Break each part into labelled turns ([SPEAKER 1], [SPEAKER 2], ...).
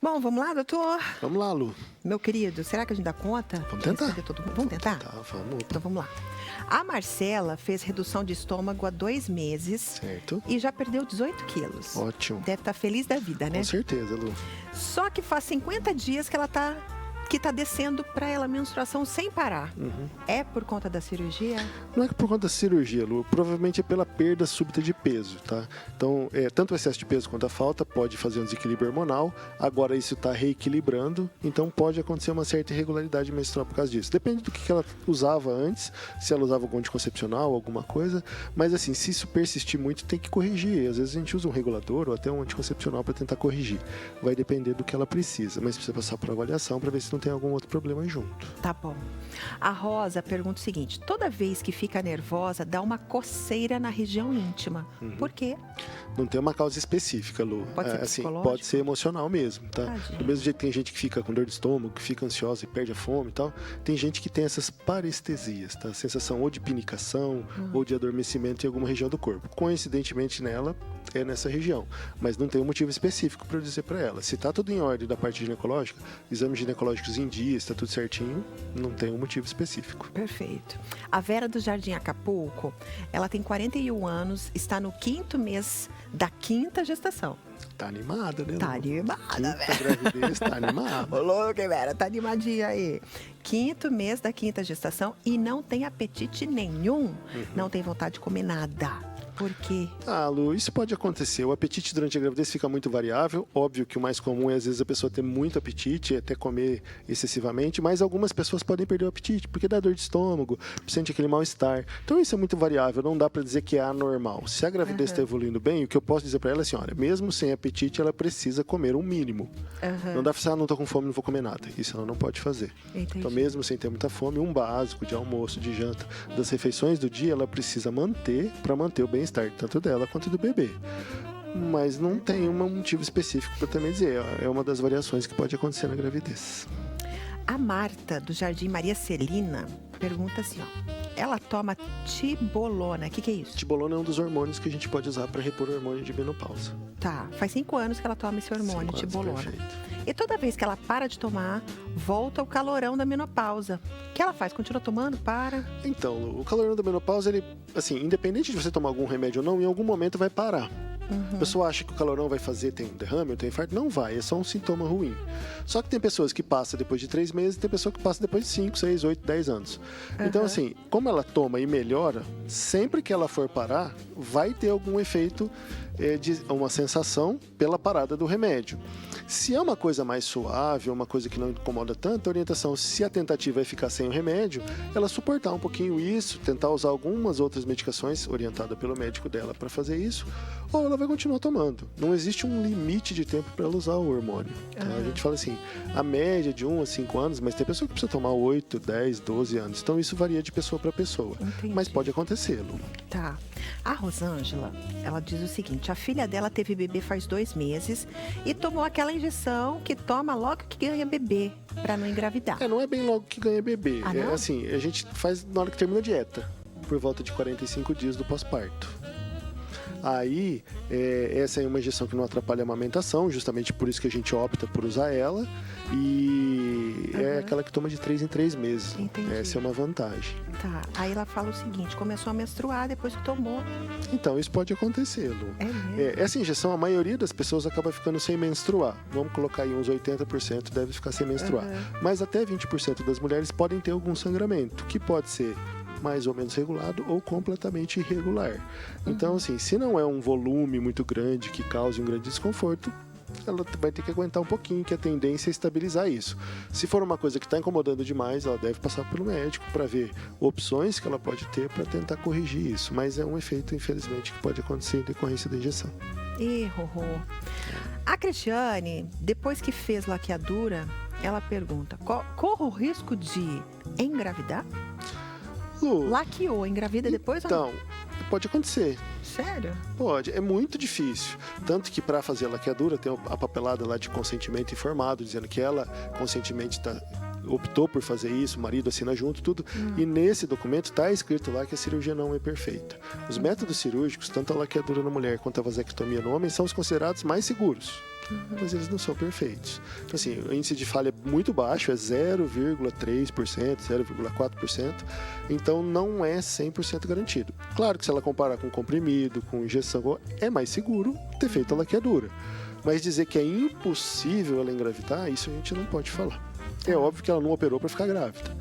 [SPEAKER 1] Bom, vamos lá, doutor?
[SPEAKER 2] Vamos lá, Lu.
[SPEAKER 1] Meu querido, será que a gente dá conta?
[SPEAKER 2] Vamos tentar.
[SPEAKER 1] Receber todo mundo? Vamos tentar?
[SPEAKER 2] Tá, vamos.
[SPEAKER 1] Então vamos lá. A Marcela fez redução de estômago há 2 meses
[SPEAKER 2] Certo.
[SPEAKER 1] e já perdeu 18 quilos.
[SPEAKER 2] Ótimo.
[SPEAKER 1] Deve estar feliz da vida, né?
[SPEAKER 2] Com certeza, Lu.
[SPEAKER 1] Só que faz 50 dias que ela tá descendo para ela a menstruação sem parar. É por conta da cirurgia?
[SPEAKER 2] Não é que por conta da cirurgia, Lu, provavelmente é pela perda súbita de peso, tá? Então, tanto o excesso de peso quanto a falta pode fazer um desequilíbrio hormonal, agora isso está reequilibrando, então pode acontecer uma certa irregularidade menstrual por causa disso. Depende do que ela usava antes, se ela usava algum anticoncepcional, alguma coisa, mas assim, se isso persistir muito, tem que corrigir. Às vezes a gente usa um regulador ou até um anticoncepcional para tentar corrigir. Vai depender do que ela precisa, mas precisa passar por avaliação para ver se não tem algum outro problema junto.
[SPEAKER 1] Tá bom. A Rosa pergunta o seguinte: toda vez que fica nervosa, dá uma coceira na região íntima. Por quê?
[SPEAKER 2] Não tem uma causa específica, Lu.
[SPEAKER 1] Pode ser psicológico?
[SPEAKER 2] Pode ser emocional mesmo, tá?
[SPEAKER 1] Tadinho.
[SPEAKER 2] Do mesmo jeito que tem gente que fica com dor de estômago, que fica ansiosa e perde a fome e tal, tem gente que tem essas parestesias, tá? Sensação ou de pinicação ou de adormecimento em alguma região do corpo. Coincidentemente nela, é nessa região. Mas não tem um motivo específico para eu dizer para ela. Se tá tudo em ordem da parte ginecológica, exames ginecológicos em dia, está tudo certinho, não tem um motivo específico.
[SPEAKER 1] Perfeito. A Vera do Jardim Acapulco, ela tem 41 anos, está no 5º mês da 5ª gestação.
[SPEAKER 2] Tá animada, né?
[SPEAKER 1] Tá
[SPEAKER 2] Lu?
[SPEAKER 1] animada,
[SPEAKER 2] Quinta gravidez, tá animada.
[SPEAKER 1] Ô, louco, hein, Vera? Tá animadinha aí. 5º mês da 5ª gestação e não tem apetite nenhum. Não tem vontade de comer nada. Por quê?
[SPEAKER 2] Ah, Lu, isso pode acontecer. O apetite durante a gravidez fica muito variável. Óbvio que o mais comum é, às vezes, a pessoa ter muito apetite e até comer excessivamente, mas algumas pessoas podem perder o apetite, porque dá dor de estômago, sente aquele mal-estar. Então, isso é muito variável, não dá para dizer que é anormal. Se a gravidez está evoluindo bem, o que eu posso dizer para ela é assim, olha, mesmo sem apetite, ela precisa comer um mínimo. Não dá para falar, não tô com fome, não vou comer nada. Isso ela não pode fazer.
[SPEAKER 1] Entendi.
[SPEAKER 2] Então, mesmo sem ter muita fome, um básico de almoço, de janta, das refeições do dia, ela precisa manter para manter o bem-estar tanto dela quanto do bebê. Mas não tem um motivo específico para também dizer. É uma das variações que pode acontecer na gravidez.
[SPEAKER 1] A Marta, do Jardim Maria Celina, pergunta assim, ó. Ela toma tibolona. O que é isso?
[SPEAKER 2] Tibolona é um dos hormônios que a gente pode usar para repor o hormônio de menopausa.
[SPEAKER 1] Tá, faz 5 anos que ela toma esse hormônio,
[SPEAKER 2] 5 anos,
[SPEAKER 1] tibolona.
[SPEAKER 2] perfeito.
[SPEAKER 1] E toda vez que ela para de tomar, volta o calorão da menopausa. O que ela faz? Continua tomando? Para?
[SPEAKER 2] Então, Lu, o calorão da menopausa, ele, assim, independente de você tomar algum remédio ou não, em algum momento vai parar. A pessoa acha que o calorão vai fazer, tem um derrame, ou tem um infarto. Não vai, é só um sintoma ruim. Só que tem pessoas que passam depois de 3 meses e tem pessoa que passa depois de 5, 6, 8, 10 anos. Então, assim, como ela toma e melhora, sempre que ela for parar, vai ter algum efeito de uma sensação pela parada do remédio. Se é uma coisa mais suave, uma coisa que não incomoda tanto, a orientação, se a tentativa é ficar sem o remédio, ela suportar um pouquinho isso, tentar usar algumas outras medicações orientada pelo médico dela para fazer isso, ou ela vai continuar tomando. Não existe um limite de tempo para ela usar o hormônio. Tá? A gente fala assim, a média de 1 a 5 anos, mas tem pessoa que precisa tomar 8, 10, 12 anos. Então isso varia de pessoa para pessoa.
[SPEAKER 1] Entendi.
[SPEAKER 2] Mas pode acontecer, Lu.
[SPEAKER 1] Tá. A Rosângela, ela diz o seguinte, a filha dela teve bebê faz 2 meses e tomou aquela injeção que toma logo que ganha bebê, para não engravidar.
[SPEAKER 2] Não é bem logo que ganha bebê.
[SPEAKER 1] Ah, não?
[SPEAKER 2] Assim, a gente faz na hora que termina a dieta, por volta de 45 dias do pós-parto. Aí, essa é uma injeção que não atrapalha a amamentação, justamente por isso que a gente opta por usar ela. E é aquela que toma de 3 em 3 meses.
[SPEAKER 1] Entendi.
[SPEAKER 2] Essa é uma vantagem.
[SPEAKER 1] Tá. Aí ela fala o seguinte, começou a menstruar depois que tomou.
[SPEAKER 2] Então, isso pode acontecer, Lu.
[SPEAKER 1] É mesmo?
[SPEAKER 2] Essa injeção, a maioria das pessoas acaba ficando sem menstruar. Vamos colocar aí uns 80% deve ficar sem menstruar. Mas até 20% das mulheres podem ter algum sangramento, que pode ser mais ou menos regulado ou completamente irregular. Então, assim, se não é um volume muito grande que cause um grande desconforto, ela vai ter que aguentar um pouquinho, que a tendência é estabilizar isso. Se for uma coisa que está incomodando demais, ela deve passar pelo médico para ver opções que ela pode ter para tentar corrigir isso. Mas é um efeito, infelizmente, que pode acontecer em decorrência da injeção.
[SPEAKER 1] Rorô. A Cristiane, depois que fez laqueadura, ela pergunta, corre o risco de engravidar?
[SPEAKER 2] Lu,
[SPEAKER 1] Laqueou, engravida depois ou não?
[SPEAKER 2] então, pode acontecer.
[SPEAKER 1] Sério?
[SPEAKER 2] Pode, é muito difícil. Tanto que para fazer a laqueadura tem a papelada lá de consentimento informado, dizendo que ela conscientemente optou por fazer isso, o marido assina junto, tudo. E nesse documento está escrito lá que a cirurgia não é perfeita. Os métodos cirúrgicos, tanto a laqueadura na mulher quanto a vasectomia no homem, são os considerados mais seguros. mas eles não são perfeitos. Então, assim, o índice de falha é muito baixo, é 0,3%, 0,4%, então não é 100% garantido. Claro que se ela comparar com comprimido, com injeção, é mais seguro ter feito a laqueadura. Mas dizer que é impossível ela engravidar, isso a gente não pode falar. É óbvio que ela não operou para ficar grávida.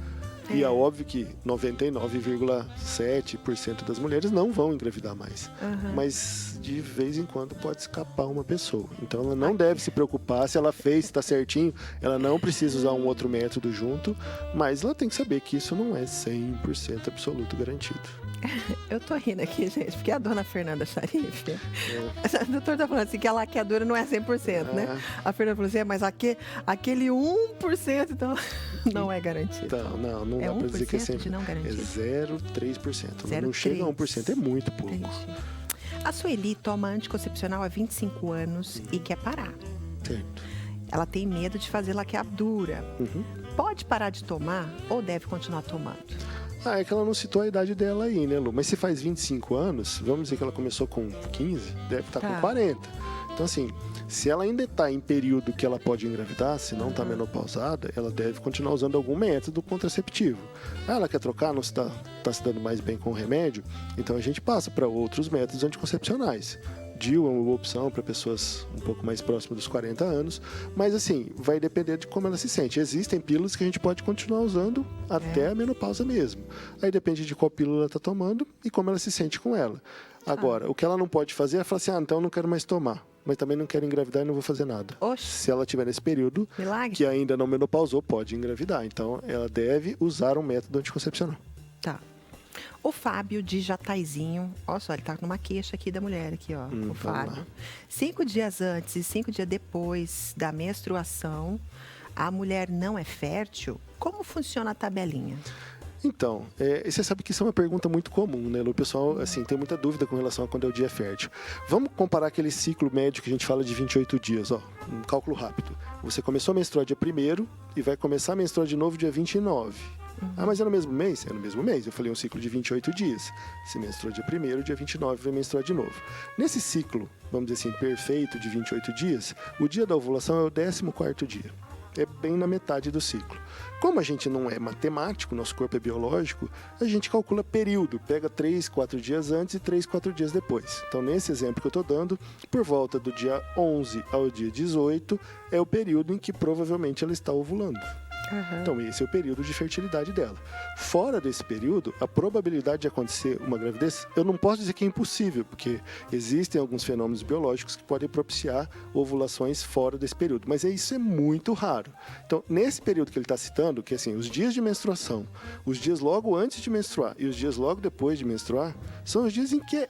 [SPEAKER 2] E é óbvio que 99,7% das mulheres não vão engravidar mais. Mas de vez em quando pode escapar uma pessoa. Então ela não deve se preocupar se ela fez, se está certinho. Ela não precisa usar um outro método junto. Mas ela tem que saber que isso não é 100% absoluto garantido.
[SPEAKER 1] Eu tô rindo aqui, gente, porque a dona Fernanda Sharif, o doutor tá falando assim que a laqueadura não é 100%, né? A Fernanda falou assim, mas aquele 1%, então, não é garantido.
[SPEAKER 2] Então, não dá pra dizer que é 100%.
[SPEAKER 1] De não garantido?
[SPEAKER 2] É 0,3%. Não chega a 1%, é muito pouco.
[SPEAKER 1] Entendi. A Sueli toma anticoncepcional há 25 anos e quer parar.
[SPEAKER 2] Certo.
[SPEAKER 1] Ela tem medo de fazer laqueadura. Pode parar de tomar ou deve continuar tomando?
[SPEAKER 2] É que ela não citou a idade dela aí, né, Lu? Mas se faz 25 anos, vamos dizer que ela começou com 15, deve estar com 40. Então, assim, se ela ainda está em período que ela pode engravidar, se não está menopausada, ela deve continuar usando algum método contraceptivo. Ela quer trocar, não está se dando mais bem com o remédio, então a gente passa para outros métodos anticoncepcionais. DIU é uma boa opção para pessoas um pouco mais próximas dos 40 anos, mas assim, vai depender de como ela se sente. Existem pílulas que a gente pode continuar usando até a menopausa mesmo. Aí depende de qual pílula ela está tomando e como ela se sente com ela. Agora, o que ela não pode fazer é falar assim, então eu não quero mais tomar, mas também não quero engravidar e não vou fazer nada.
[SPEAKER 1] Oxe.
[SPEAKER 2] Se ela estiver nesse período
[SPEAKER 1] Milagre.
[SPEAKER 2] que ainda não menopausou, pode engravidar. Então, ela deve usar um método anticoncepcional.
[SPEAKER 1] Tá. O Fábio de Jataizinho, olha só, ele tá numa queixa aqui da mulher, aqui, ó, o Fábio. 5 dias antes e 5 dias depois da menstruação, a mulher não é fértil? Como funciona a tabelinha?
[SPEAKER 2] Então, você sabe que isso é uma pergunta muito comum, né, Lu? O pessoal, assim, tem muita dúvida com relação a quando é o dia fértil. Vamos comparar aquele ciclo médio que a gente fala de 28 dias, ó, um cálculo rápido. Você começou a menstruar dia 1º e vai começar a menstruar de novo dia 29. Ah, mas é no mesmo mês? É no mesmo mês. Eu falei um ciclo de 28 dias. Se menstruou dia 1º, dia 29 vai menstruar de novo. Nesse ciclo, vamos dizer assim, perfeito de 28 dias, o dia da ovulação é o 14º dia. É bem na metade do ciclo. Como a gente não é matemático, nosso corpo é biológico, a gente calcula período, pega 3, 4 dias antes e 3, 4 dias depois. Então, nesse exemplo que eu estou dando, por volta do dia 11 ao dia 18 é o período em que provavelmente ela está ovulando. Então, esse é o período de fertilidade dela. Fora desse período, a probabilidade de acontecer uma gravidez, eu não posso dizer que é impossível, porque existem alguns fenômenos biológicos que podem propiciar ovulações fora desse período, mas isso é muito raro. Então, nesse período que ele está citando, que assim, os dias de menstruação, os dias logo antes de menstruar e os dias logo depois de menstruar, são os dias em que é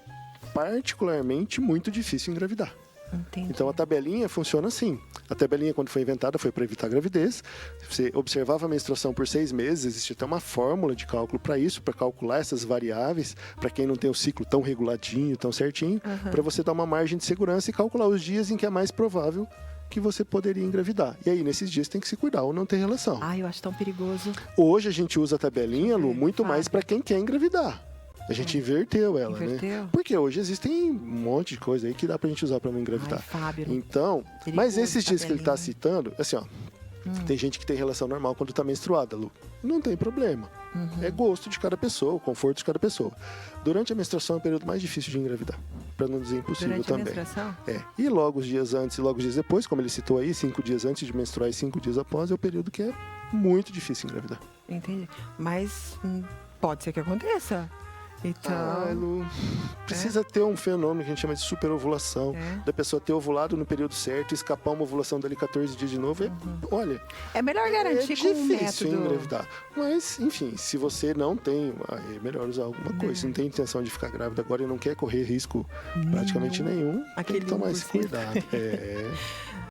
[SPEAKER 2] particularmente muito difícil engravidar.
[SPEAKER 1] Entendi.
[SPEAKER 2] Então a tabelinha funciona assim. A tabelinha, quando foi inventada, foi para evitar a gravidez. Você observava a menstruação por 6 meses, existe até uma fórmula de cálculo para isso, para calcular essas variáveis, para quem não tem o ciclo tão reguladinho, tão certinho, para você dar uma margem de segurança e calcular os dias em que é mais provável que você poderia engravidar. E aí, nesses dias, tem que se cuidar ou não ter relação.
[SPEAKER 1] Ai, eu acho tão perigoso.
[SPEAKER 2] Hoje a gente usa a tabelinha, Lu, muito mais para quem quer engravidar. A gente inverteu ela, né? Porque hoje existem um monte de coisa aí que dá pra gente usar pra não engravidar.
[SPEAKER 1] Ai, Fábio,
[SPEAKER 2] então, mas esses dias que ele tá citando, assim, ó, tem gente que tem relação normal quando tá menstruada, Lu. Não tem problema. É gosto de cada pessoa, o conforto de cada pessoa. Durante a menstruação é o período mais difícil de engravidar, pra não dizer impossível
[SPEAKER 1] Durante
[SPEAKER 2] também.
[SPEAKER 1] A menstruação?
[SPEAKER 2] E logo os dias antes e logo os dias depois, como ele citou aí, 5 dias antes de menstruar e 5 dias após, é o período que é muito difícil engravidar.
[SPEAKER 1] Entendi. Mas pode ser que aconteça. Então,
[SPEAKER 2] Lu, precisa ter um fenômeno que a gente chama de superovulação, da pessoa ter ovulado no período certo e escapar uma ovulação dali 14 dias de novo. Olha,
[SPEAKER 1] é melhor garantir com um
[SPEAKER 2] difícil
[SPEAKER 1] método.
[SPEAKER 2] engravidar. Mas, enfim, se você não tem, é melhor usar alguma coisa. Se não tem intenção de ficar grávida agora e não quer correr risco praticamente nenhum, tem que tomar esse cuidado.